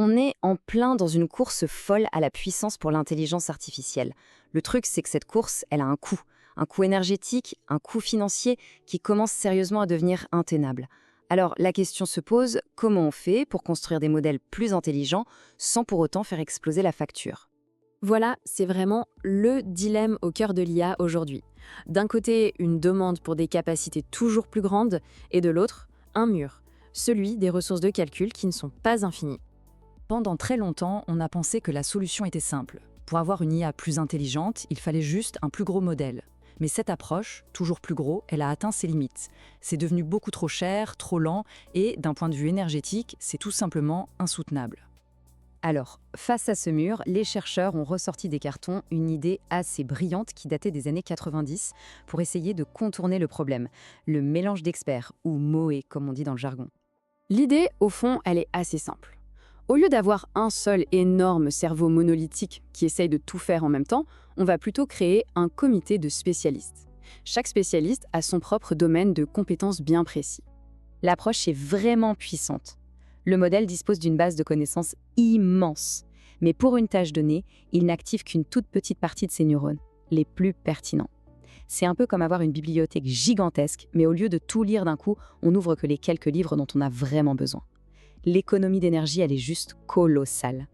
On est en plein dans une course folle à la puissance pour l'intelligence artificielle. Le truc, c'est que cette course, elle a un coût énergétique, un coût financier qui commence sérieusement à devenir intenable. Alors la question se pose, comment on fait pour construire des modèles plus intelligents sans pour autant faire exploser la facture? Voilà, c'est vraiment le dilemme au cœur de l'IA aujourd'hui. D'un côté, une demande pour des capacités toujours plus grandes, et de l'autre, un mur, celui des ressources de calcul qui ne sont pas infinies. Pendant très longtemps, on a pensé que la solution était simple. Pour avoir une IA plus intelligente, il fallait juste un plus gros modèle. Mais cette approche, toujours plus gros, elle a atteint ses limites. C'est devenu beaucoup trop cher, trop lent, et d'un point de vue énergétique, c'est tout simplement insoutenable. Alors, face à ce mur, les chercheurs ont ressorti des cartons une idée assez brillante qui datait des années 90 pour essayer de contourner le problème, le mélange d'experts, ou MOE comme on dit dans le jargon. L'idée, au fond, elle est assez simple. Au lieu d'avoir un seul énorme cerveau monolithique qui essaye de tout faire en même temps, on va plutôt créer un comité de spécialistes. Chaque spécialiste a son propre domaine de compétences bien précis. L'approche est vraiment puissante. Le modèle dispose d'une base de connaissances immense. Mais pour une tâche donnée, il n'active qu'une toute petite partie de ses neurones, les plus pertinents. C'est un peu comme avoir une bibliothèque gigantesque, mais au lieu de tout lire d'un coup, on n'ouvre que les quelques livres dont on a vraiment besoin. L'économie d'énergie, elle est juste colossale.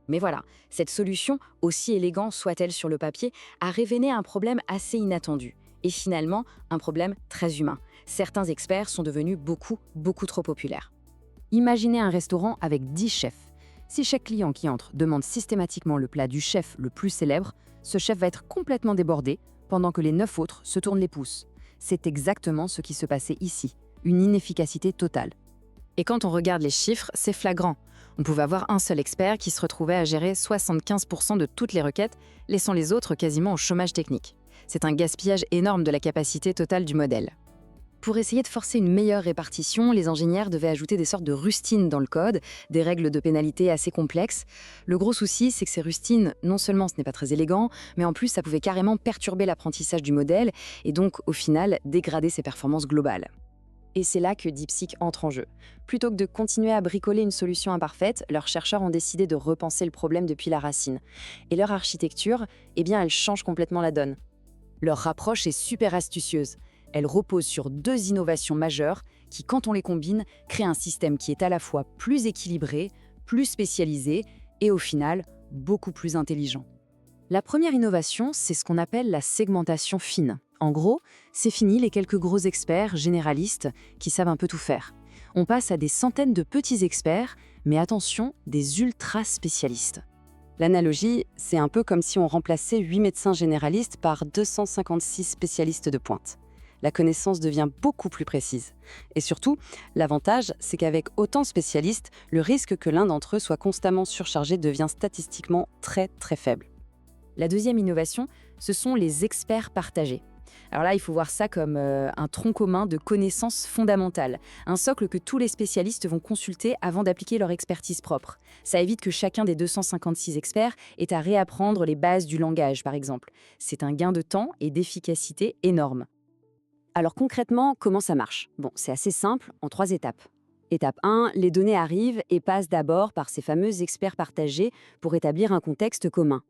Mais voilà, cette solution, aussi élégante soit-elle sur le papier, a révélé un problème assez inattendu. Et finalement, un problème très humain. Certains experts sont devenus beaucoup trop populaires. Imaginez un restaurant avec 10 chefs. Si chaque client qui entre demande systématiquement le plat du chef le plus célèbre, ce chef va être complètement débordé, pendant que les 9 autres se tournent les pouces. C'est exactement ce qui se passait ici, une inefficacité totale. Et quand on regarde les chiffres, c'est flagrant. On pouvait avoir un seul expert qui se retrouvait à gérer 75% de toutes les requêtes, laissant les autres quasiment au chômage technique. C'est un gaspillage énorme de la capacité totale du modèle. Pour essayer de forcer une meilleure répartition, les ingénieurs devaient ajouter des sortes de rustines dans le code, des règles de pénalité assez complexes. Le gros souci, c'est que ces rustines, non seulement ce n'est pas très élégant, mais en plus ça pouvait carrément perturber l'apprentissage du modèle et donc, au final, dégrader ses performances globales. Et c'est là que DeepSeek entre en jeu. Plutôt que de continuer à bricoler une solution imparfaite, leurs chercheurs ont décidé de repenser le problème depuis la racine. Et leur architecture, elle change complètement la donne. Leur approche est super astucieuse. Elle repose sur 2 innovations majeures qui, quand on les combine, créent un système qui est à la fois plus équilibré, plus spécialisé et au final, beaucoup plus intelligent. La première innovation, c'est ce qu'on appelle la segmentation fine. En gros, c'est fini les quelques gros experts généralistes qui savent un peu tout faire. On passe à des centaines de petits experts, mais attention, des ultra spécialistes. L'analogie, c'est un peu comme si on remplaçait 8 médecins généralistes par 256 spécialistes de pointe. La connaissance devient beaucoup plus précise. Et surtout, l'avantage, c'est qu'avec autant de spécialistes, le risque que l'un d'entre eux soit constamment surchargé devient statistiquement très faible. La deuxième innovation, ce sont les experts partagés. Alors là, il faut voir ça comme un tronc commun de connaissances fondamentales, un socle que tous les spécialistes vont consulter avant d'appliquer leur expertise propre. Ça évite que chacun des 256 experts ait à réapprendre les bases du langage, par exemple. C'est un gain de temps et d'efficacité énorme. Alors concrètement, comment ça marche? Bon, c'est assez simple, en 3 étapes. Étape 1, les données arrivent et passent d'abord par ces fameux experts partagés pour établir un contexte commun.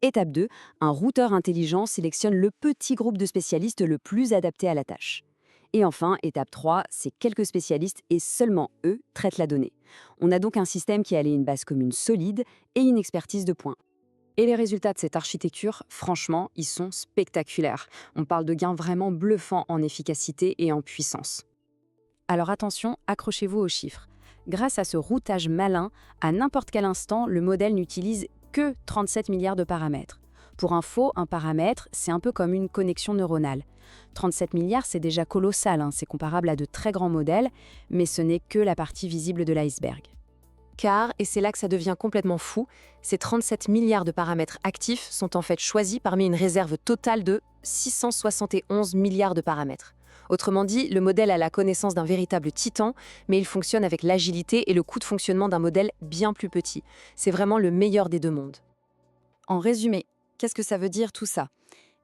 Étape 2, un routeur intelligent sélectionne le petit groupe de spécialistes le plus adapté à la tâche. Et enfin, étape 3, ces quelques spécialistes et seulement eux traitent la donnée. On a donc un système qui allie une base commune solide et une expertise de pointe. Et les résultats de cette architecture, franchement, ils sont spectaculaires. On parle de gains vraiment bluffants en efficacité et en puissance. Alors attention, accrochez-vous aux chiffres. Grâce à ce routage malin, à n'importe quel instant, le modèle n'utilise que 37 milliards de paramètres. Pour info, un paramètre, c'est un peu comme une connexion neuronale. 37 milliards, c'est déjà colossal, c'est comparable à de très grands modèles, mais ce n'est que la partie visible de l'iceberg. Car, et c'est là que ça devient complètement fou, ces 37 milliards de paramètres actifs sont en fait choisis parmi une réserve totale de 671 milliards de paramètres. Autrement dit, le modèle a la connaissance d'un véritable titan, mais il fonctionne avec l'agilité et le coût de fonctionnement d'un modèle bien plus petit. C'est vraiment le meilleur des 2 mondes. En résumé, qu'est-ce que ça veut dire tout ça?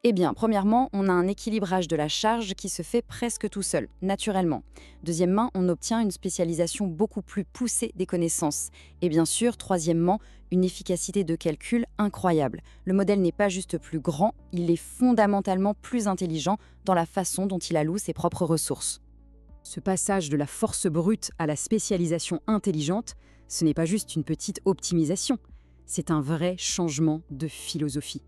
Eh bien, premièrement, on a un équilibrage de la charge qui se fait presque tout seul, naturellement. Deuxièmement, on obtient une spécialisation beaucoup plus poussée des connaissances. Et bien sûr, troisièmement, une efficacité de calcul incroyable. Le modèle n'est pas juste plus grand, il est fondamentalement plus intelligent dans la façon dont il alloue ses propres ressources. Ce passage de la force brute à la spécialisation intelligente, ce n'est pas juste une petite optimisation, c'est un vrai changement de philosophie.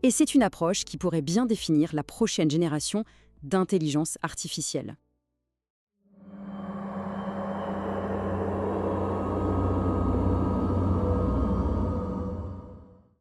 Et c'est une approche qui pourrait bien définir la prochaine génération d'intelligence artificielle.